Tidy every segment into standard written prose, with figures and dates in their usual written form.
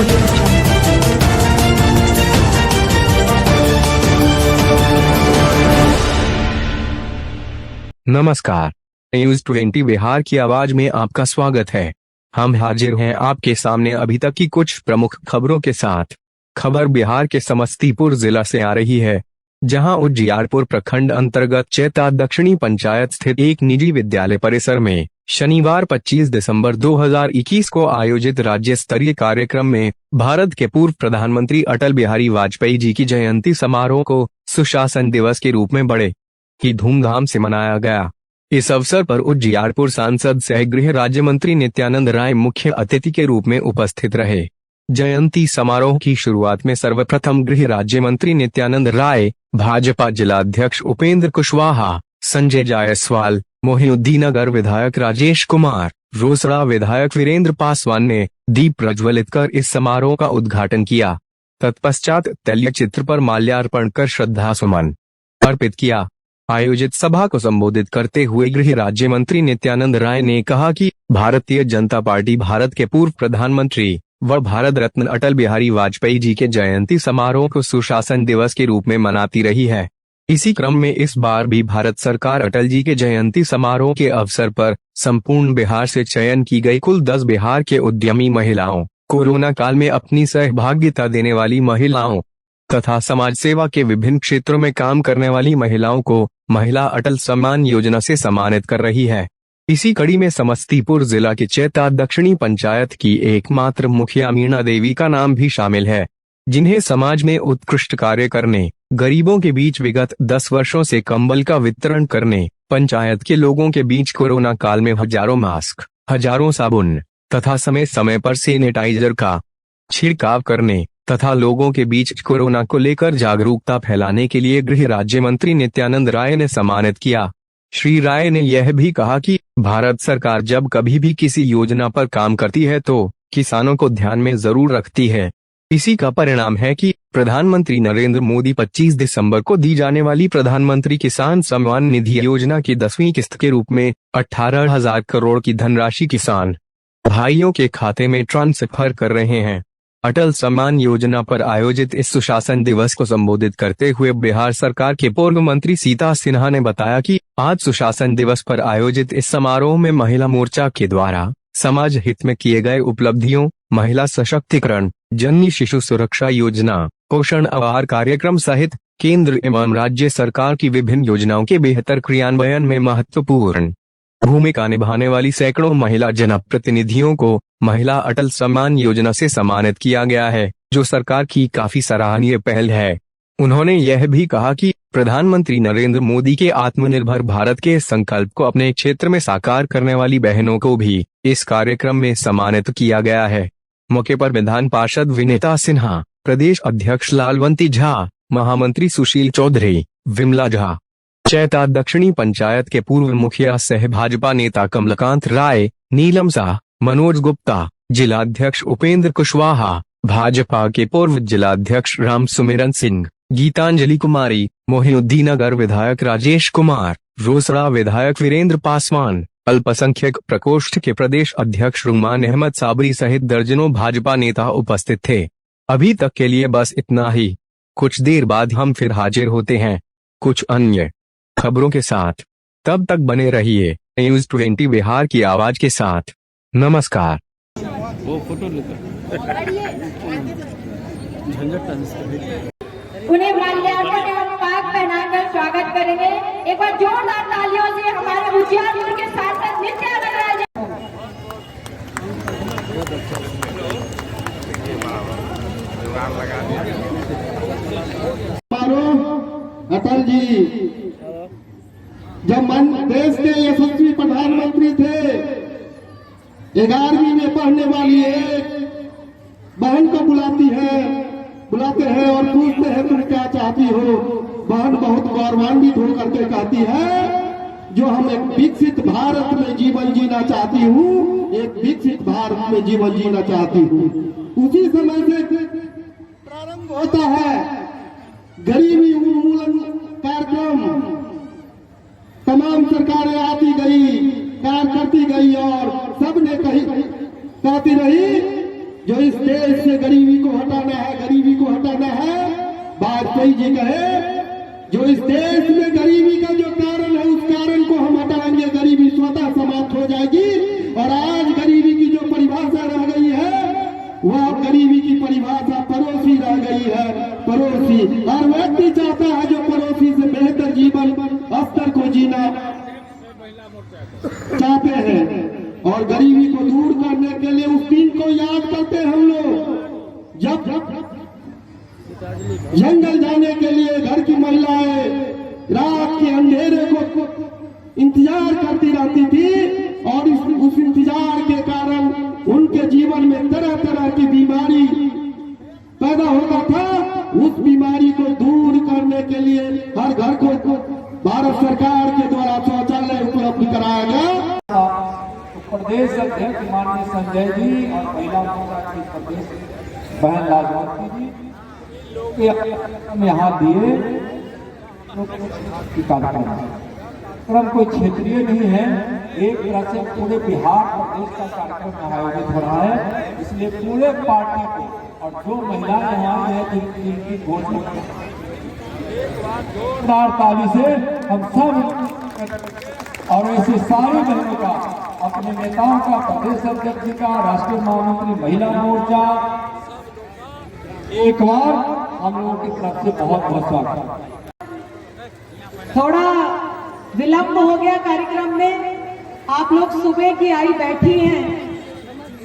Audio Jungle. नमस्कार, news 20 Bihar की आवाज में आपका स्वागत है। हम हाजिर हैं आपके सामने अभी तक की कुछ प्रमुख खबरों के साथ। खबर बिहार के समस्तीपुर जिला से आ रही है, जहां उजियारपुर प्रखंड अंतर्गत चैता दक्षिणी पंचायत स्थित एक निजी विद्यालय परिसर में शनिवार 25 दिसंबर 2021 को आयोजित राज्य स्तरीय कार्यक्रम में भारत के पूर्व प्रधानमंत्री अटल बिहारी वाजपेयी जी की जयंती समारोह को सुशासन दिवस के रूप में बड़े की धूमधाम से मनाया गया। इस अवसर पर उजियारपुर सांसद सह गृह राज्य मंत्री नित्यानंद राय मुख्य अतिथि के रूप में उपस्थित रहे। जयंती समारोह की शुरुआत में सर्वप्रथम गृह राज्य मंत्री नित्यानंद राय, भाजपा जिलाध्यक्ष उपेंद्र कुशवाहा, संजय जायसवाल, मोहिउद्दीननगर विधायक राजेश कुमार, रोसड़ा विधायक वीरेंद्र पासवान ने दीप प्रज्वलित कर इस समारोह का उद्घाटन किया। तत्पश्चात तैलीय चित्र पर माल्यार्पण कर श्रद्धा सुमन अर्पित किया। आयोजित सभा को संबोधित करते हुए गृह राज्य मंत्री नित्यानंद राय ने कहा कि भारतीय जनता पार्टी भारत के पूर्व प्रधानमंत्री व भारत रत्न अटल बिहारी वाजपेयी जी के जयंती समारोह को सुशासन दिवस के रूप में मनाती रही है। इसी क्रम में इस बार भी भारत सरकार अटल जी के जयंती समारोह के अवसर पर संपूर्ण बिहार से चयन की गई कुल 10 बिहार के उद्यमी महिलाओं, कोरोना काल में अपनी सहभागिता देने वाली महिलाओं तथा समाज सेवा के विभिन्न क्षेत्रों में काम करने वाली महिलाओं को महिला अटल सम्मान योजना से सम्मानित कर रही है। इसी कड़ी में समस्तीपुर जिला के चैता दक्षिणी पंचायत की एकमात्र मुखिया मीणा देवी का नाम भी शामिल है, जिन्हें समाज में उत्कृष्ट कार्य करने, गरीबों के बीच विगत 10 वर्षों से कंबल का वितरण करने, पंचायत के लोगों के बीच कोरोना काल में हजारों मास्क, हजारों साबुन तथा समय समय पर सैनिटाइजर का छिड़काव करने तथा लोगों के बीच कोरोना को लेकर जागरूकता फैलाने के लिए गृह राज्य मंत्री नित्यानंद राय ने सम्मानित किया। श्री राय ने यह भी कहा कि भारत सरकार जब कभी भी किसी योजना पर काम करती है तो किसानों को ध्यान में जरूर रखती है। इसी का परिणाम है कि प्रधानमंत्री नरेंद्र मोदी 25 दिसंबर को दी जाने वाली प्रधानमंत्री किसान सम्मान निधि योजना की 10वीं किस्त के रूप में 18,000 करोड़ की धनराशि किसान भाइयों के खाते में ट्रांसफर कर रहे हैं। अटल सम्मान योजना पर आयोजित इस सुशासन दिवस को संबोधित करते हुए बिहार सरकार के पूर्व मंत्री सीता सिन्हा ने बताया कि आज सुशासन दिवस पर आयोजित इस समारोह में महिला मोर्चा के द्वारा समाज हित में किए गए उपलब्धियों, महिला सशक्तिकरण, जननी शिशु सुरक्षा योजना, पोषण आहार कार्यक्रम सहित केंद्र एवं राज्य सरकार की विभिन्न योजनाओं के बेहतर क्रियान्वयन में महत्वपूर्ण भूमिका निभाने वाली सैकड़ों महिला जनप्रतिनिधियों को महिला अटल सम्मान योजना से सम्मानित किया गया है, जो सरकार की काफी सराहनीय पहल है। उन्होंने यह भी कहा कि प्रधानमंत्री नरेंद्र मोदी के आत्मनिर्भर भारत के संकल्प को अपने क्षेत्र में साकार करने वाली बहनों को भी इस कार्यक्रम में सम्मानित किया गया है। मौके पर विधान पार्षद विनीता सिन्हा, प्रदेश अध्यक्ष लालवंती झा, महामंत्री सुशील चौधरी, विमला झा, चैता दक्षिणी पंचायत के पूर्व मुखिया सह भाजपा नेता कमलकांत राय, नीलम शाह, मनोज गुप्ता, जिलाध्यक्ष उपेंद्र कुशवाहा, भाजपा के पूर्व जिलाध्यक्ष राम सुमिरन सिंह, गीतांजलि कुमारी, मोहिउद्दीननगर विधायक राजेश कुमार, रोसड़ा विधायक वीरेंद्र पासवान, अल्पसंख्यक प्रकोष्ठ के प्रदेश अध्यक्ष रुमान अहमद साबरी सहित दर्जनों भाजपा नेता उपस्थित थे। अभी तक के लिए बस इतना ही। कुछ देर बाद हम फिर हाजिर होते हैं कुछ अन्य खबरों के साथ। तब तक बने रहिए न्यूज 20 बिहार की आवाज के साथ। नमस्कार। वो फोटो उन्हें माल्यार्पण एवं पाग पहनाकर स्वागत करेंगे। एक बार जोरदार तालियों से हमारे उजियारपुर के सांसद नित्यानंद राय जी। अटल जी जब देश के यशस्वी प्रधानमंत्री थे, 11वीं में पढ़ने वाली एक बहन को बुलाते हैं और पूछते हैं तुम क्या चाहती हो। बहन बहुत गौरवान्वित होकर के कहती है जो हम एक विकसित भारत में जीवन जीना चाहती हूँ, एक विकसित भारत में जीवन जीना चाहती हूँ। उसी समय से प्रारंभ होता है गरीबी उन्मूलन कार्यक्रम। तमाम सरकारें आती गई, कार्य करती गई और सबने कहती रही जो इस देश से गरीबी को हटाना है, गरीबी को हटाना है। वाजपेयी जी कहे जो इस देश में गरीबी का जो कारण है उस कारण को हम हटाएंगे, गरीबी स्वतः समाप्त हो जाएगी। और आज गरीबी की जो परिभाषा रह गई है वह गरीबी की परिभाषा पड़ोसी रह गई है। पड़ोसी, हर व्यक्ति चाहता है जो पड़ोसी से बेहतर जीवन स्तर को जीना चाहते हैं। और गरीबी को दूर करने के लिए उस दिन को याद करते हैं हम लोग जब जंगल जाने के लिए घर की महिलाएं रात के अंधेरे को इंतजार करती रहती थी और उस इंतजार के कारण उनके जीवन में तरह तरह की बीमारी पैदा होता था। उस बीमारी को दूर करने के लिए हर घर को भारत सरकार के द्वारा शौचालय उपलब्ध कराया गया। प्रदेश अध्यक्ष माननीय संजय जी और महिला मोर्चा की प्रदेश बहन लाजवंती जी के हम यहाँ दिए कार्यक्रम कोई क्षेत्रीय नहीं है, एक तरह से पूरे बिहार प्रदेश का कार्यक्रम आयोजित हो रहा है। इसलिए पूरे पार्टी को और जो महिलाएं यहाँ है जिनकी घोषणा ताली से हम सब और ऐसे सारे बहनों का, अपने नेताओं का, प्रदेश अध्यक्ष जी का, राष्ट्रीय महामंत्री महिला मोर्चा, एक बार हम लोगों की तरफ से बहुत बहुत स्वागत। थोड़ा विलंब हो गया कार्यक्रम में, आप लोग सुबह की आई बैठी हैं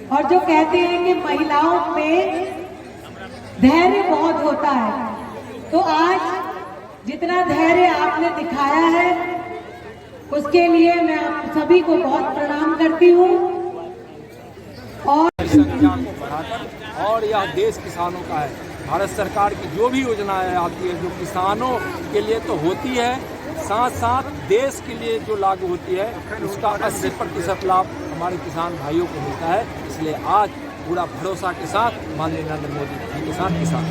और जो कहते हैं कि महिलाओं में धैर्य बहुत होता है, तो आज जितना धैर्य आपने दिखाया है उसके लिए मैं आप सभी को बहुत प्रणाम करती हूँ। और संख्या को बढ़ाकर, और यह देश किसानों का है। भारत सरकार की जो भी योजनाएं आती है जो किसानों के लिए तो होती है, साथ साथ देश के लिए जो लागू होती है उसका 80% लाभ हमारे किसान भाइयों को मिलता है। इसलिए आज पूरा भरोसा के साथ माननीय नरेंद्र मोदी जी के साथ किसान